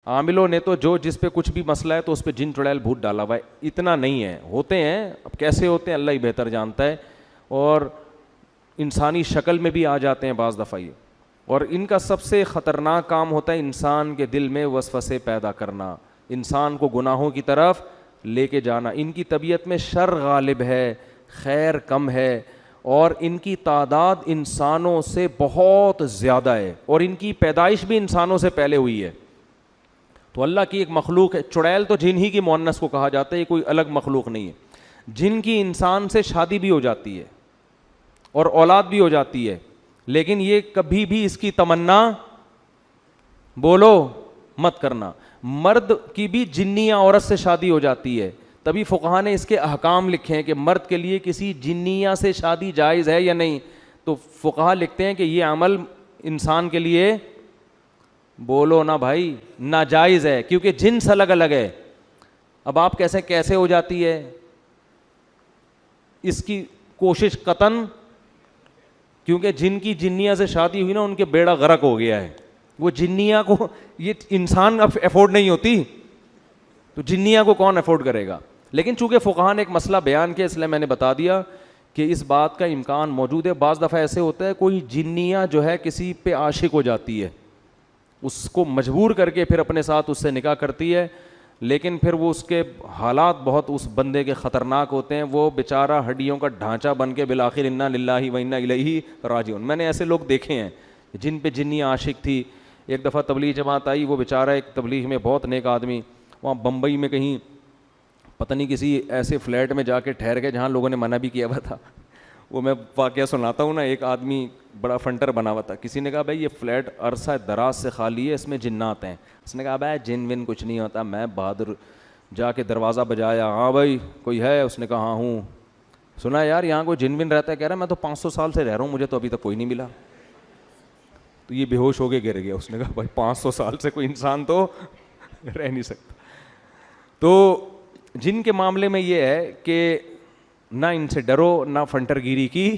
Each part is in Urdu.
عاملوں نے تو جس پہ کچھ بھی مسئلہ ہے تو اس پہ جن چڑیل بھوت ڈالا ہوا ہے. اتنا نہیں ہے, ہوتے ہیں, اب کیسے ہوتے ہیں اللہ ہی بہتر جانتا ہے, اور انسانی شکل میں بھی آ جاتے ہیں بعض دفعہ یہ. اور ان کا سب سے خطرناک کام ہوتا ہے انسان کے دل میں وسوسے پیدا کرنا, انسان کو گناہوں کی طرف لے کے جانا. ان کی طبیعت میں شر غالب ہے, خیر کم ہے, اور ان کی تعداد انسانوں سے بہت زیادہ ہے, اور ان کی پیدائش بھی انسانوں سے پہلے ہوئی ہے. تو اللہ کی ایک مخلوق ہے. چڑیل تو جن ہی کی مؤنث کو کہا جاتا ہے, یہ کوئی الگ مخلوق نہیں ہے. جن کی انسان سے شادی بھی ہو جاتی ہے اور اولاد بھی ہو جاتی ہے, لیکن یہ کبھی بھی اس کی تمنا بولو مت کرنا. مرد کی بھی جنیا عورت سے شادی ہو جاتی ہے, تبھی فقہا نے اس کے احکام لکھے ہیں کہ مرد کے لیے کسی جنیا سے شادی جائز ہے یا نہیں. تو فقہا لکھتے ہیں کہ یہ عمل انسان کے لیے بولو نا بھائی ناجائز ہے, کیونکہ جنس الگ الگ ہے. اب آپ کیسے ہو جاتی ہے, اس کی کوشش قطن, کیونکہ جن کی جنیا سے شادی ہوئی نا ان کے بیڑا غرق ہو گیا ہے. وہ جنیا کو یہ انسان اب افورڈ نہیں ہوتی, تو جنیا کو کون افورڈ کرے گا. لیکن چونکہ فقہا نے ایک مسئلہ بیان کیا, اس لیے میں نے بتا دیا کہ اس بات کا امکان موجود ہے. بعض دفعہ ایسے ہوتا ہے کوئی جنیا جو ہے کسی پہ عاشق ہو جاتی ہے, اس کو مجبور کر کے پھر اپنے ساتھ اس سے نکاح کرتی ہے, لیکن پھر وہ اس کے حالات بہت اس بندے کے خطرناک ہوتے ہیں. وہ بیچارہ ہڈیوں کا ڈھانچہ بن کے بالآخر انا للہ و انا الیہ راجعون. میں نے ایسے لوگ دیکھے ہیں جن پہ جنی عاشق تھی. ایک دفعہ تبلیغ جماعت آئی, وہ بیچارہ ایک تبلیغ میں بہت نیک آدمی, وہاں بمبئی میں کہیں پتہ نہیں کسی ایسے فلیٹ میں جا کے ٹھہر گئے جہاں لوگوں نے منع بھی کیا ہوا تھا. وہ میں واقعہ سناتا ہوں نا. ایک آدمی بڑا فنٹر بنا ہوا تھا, کسی نے کہا بھائی یہ فلیٹ عرصہ دراز سے خالی ہے, اس میں جنات ہیں. اس نے کہا بھائی جن ون کچھ نہیں ہوتا. میں بہادر جا کے دروازہ بجایا, ہاں بھائی کوئی ہے؟ اس نے کہا ہاں ہوں. سنا یار یہاں کوئی جن ون رہتا ہے؟ کہہ رہا میں تو 500 سال سے رہ رہا ہوں, مجھے تو ابھی تک کوئی نہیں ملا. تو یہ بے ہوش ہو کے گر گیا. اس نے کہا بھائی 500 سال سے کوئی انسان تو رہ نہیں سکتا. تو جن کے معاملے میں یہ ہے کہ نہ ان سے ڈرو, نہ فنٹر گیری کی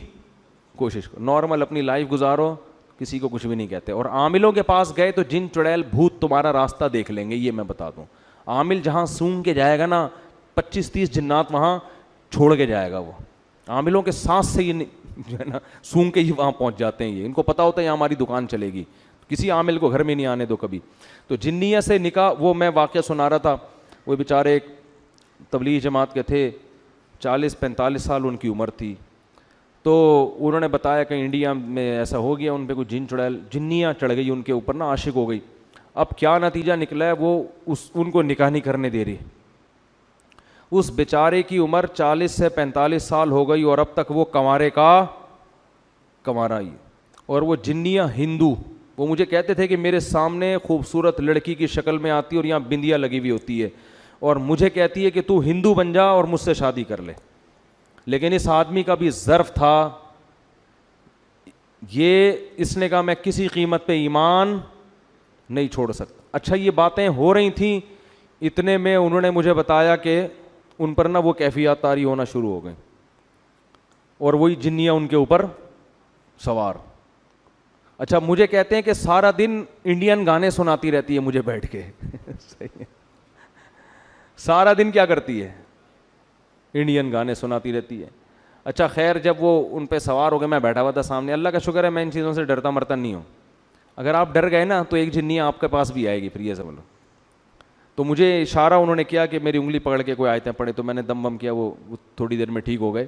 کوشش کرو, نارمل اپنی لائف گزارو, کسی کو کچھ بھی نہیں کہتے. اور عاملوں کے پاس گئے تو جن چڑیل بھوت تمہارا راستہ دیکھ لیں گے, یہ میں بتا دوں. عامل جہاں سونگ کے جائے گا نا 25-30 جنات وہاں چھوڑ کے جائے گا. وہ عاملوں کے سانس سے یہ جو ہے نا سونگ کے ہی وہاں پہنچ جاتے ہیں. یہ ان کو پتہ ہوتا ہے یہاں ہماری دکان چلے گی, کسی عامل کو گھر میں نہیں آنے دو کبھی. تو جنیہ سے نکاح, وہ میں واقعہ سنا رہا تھا. وہ بیچارے ایک تبلیغ جماعت کے تھے, 40-45 سال ان کی عمر تھی. تو انہوں نے بتایا کہ انڈیا میں ایسا ہو گیا, ان پہ کوئی جن چڑیل جنیاں چڑھ گئی ان کے اوپر نا, عاشق ہو گئی. اب کیا نتیجہ نکلا ہے, وہ ان کو نکاح نہیں کرنے دے رہی. اس بیچارے کی عمر 40 سے 45 سال ہو گئی اور اب تک وہ کنوارے کا کنوارا ہی. اور وہ جنیاں ہندو, وہ مجھے کہتے تھے کہ میرے سامنے خوبصورت لڑکی کی شکل میں آتی اور یہاں بندیا لگی ہوئی ہوتی ہے, اور مجھے کہتی ہے کہ تو ہندو بن جا اور مجھ سے شادی کر لے. لیکن اس آدمی کا بھی ظرف تھا, یہ اس نے کہا میں کسی قیمت پہ ایمان نہیں چھوڑ سکتا. اچھا یہ باتیں ہو رہی تھیں, اتنے میں انہوں نے مجھے بتایا کہ ان پر نا وہ کیفیات طاری ہونا شروع ہو گئیں, اور وہی جنیاں ان کے اوپر سوار. اچھا مجھے کہتے ہیں کہ سارا دن انڈین گانے سناتی رہتی ہے مجھے بیٹھ کے. سارا دن کیا کرتی ہے؟ انڈین گانے سناتی رہتی ہے. اچھا خیر, جب وہ ان پہ سوار ہو گئے, میں بیٹھا ہوا تھا سامنے. اللہ کا شکر ہے میں ان چیزوں سے ڈرتا مرتا نہیں ہوں. اگر آپ ڈر گئے نا تو ایک جنیا آپ کے پاس بھی آئے گی پھر, یہ سمجھ لو. تو مجھے اشارہ انہوں نے کیا کہ میری انگلی پکڑ کے کوئی آیتیں پڑھے, تو میں نے دم بم کیا, وہ تھوڑی دیر میں ٹھیک ہو گئے.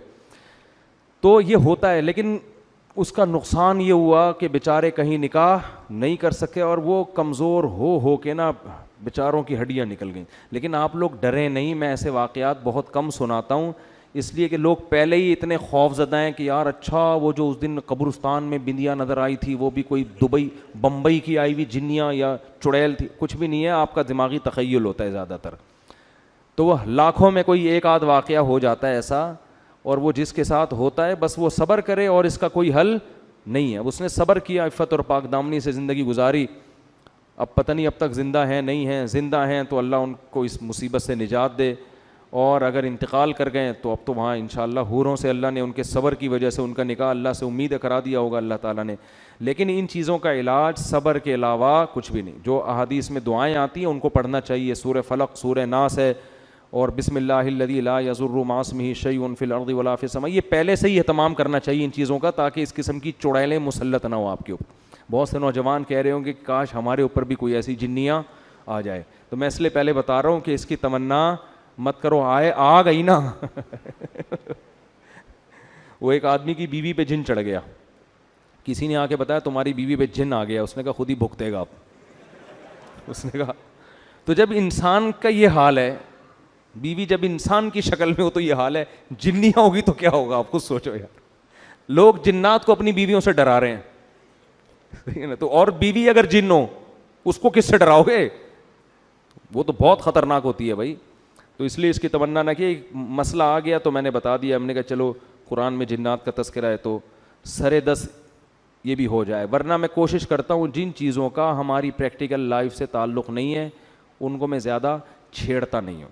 تو یہ ہوتا ہے, لیکن اس کا نقصان یہ ہوا کہ بیچارے کہیں نکاح نہیں کر سکے, اور وہ کمزور ہو کے نا بیچاروں کی ہڈیاں نکل گئیں. لیکن آپ لوگ ڈریں نہیں, میں ایسے واقعات بہت کم سناتا ہوں, اس لیے کہ لوگ پہلے ہی اتنے خوف زدہ ہیں کہ یار اچھا وہ جو اس دن قبرستان میں بندیا نظر آئی تھی وہ بھی کوئی دبئی بمبئی کی آئی ہوئی جنیاں یا چڑیل تھی. کچھ بھی نہیں ہے, آپ کا دماغی تخیل ہوتا ہے زیادہ تر. تو وہ لاکھوں میں کوئی ایک آدھ واقعہ ہو جاتا ہے ایسا, اور وہ جس کے ساتھ ہوتا ہے بس وہ صبر کرے, اور اس کا کوئی حل نہیں ہے. اس نے صبر کیا, عفت اور پاک دامنی سے زندگی گزاری. اب پتہ نہیں اب تک زندہ ہیں نہیں ہیں, زندہ ہیں تو اللہ ان کو اس مصیبت سے نجات دے, اور اگر انتقال کر گئے تو اب تو وہاں انشاءاللہ حوروں سے اللہ نے ان کے صبر کی وجہ سے ان کا نکاح اللہ سے امید کرا دیا ہوگا اللہ تعالیٰ نے. لیکن ان چیزوں کا علاج صبر کے علاوہ کچھ بھی نہیں. جو احادیث میں دعائیں آتی ہیں ان کو پڑھنا چاہیے. سورہ فلق، سورہ ناس ہے، اور بسم اللہ الذی لا یضر مع اسمہ شیء فی الارض ولا فی السماء. یہ پہلے سے ہی اہتمام کرنا چاہیے ان چیزوں کا، تاکہ اس قسم کی چڑیلیں مسلط نہ ہو آپ کے اوپر. بہت سے نوجوان کہہ رہے ہوں کہ کاش ہمارے اوپر بھی کوئی ایسی جنیاں آ جائے. تو میں اس لیے پہلے بتا رہا ہوں کہ اس کی تمنا مت کرو. آ گئی نا. وہ ایک آدمی کی بیوی پہ جن چڑھ گیا. کسی نے آ کے بتایا تمہاری بیوی پہ جن آ گیا. اس نے کہا خود ہی بھگتے گا آپ. اس نے کہا تو جب انسان کا یہ حال ہے، بیوی جب انسان کی شکل میں ہو تو یہ حال ہے، جنیاں ہوگی تو کیا ہوگا آپ خود سوچو یار. لوگ جنات کو اپنی بیویوں سے ڈرا رہے ہیں. تو اور بیوی اگر جن ہو اس کو کس سے ڈراؤ گے؟ وہ تو بہت خطرناک ہوتی ہے بھائی. تو اس لیے اس کی تمنا نہ کہ مسئلہ آ گیا تو میں نے بتا دیا. ہم نے کہا چلو قرآن میں جنات کا تذکرہ ہے تو سر دس یہ بھی ہو جائے. ورنہ میں کوشش کرتا ہوں جن چیزوں کا ہماری پریکٹیکل لائف سے تعلق نہیں ہے ان کو میں زیادہ چھیڑتا نہیں ہوں.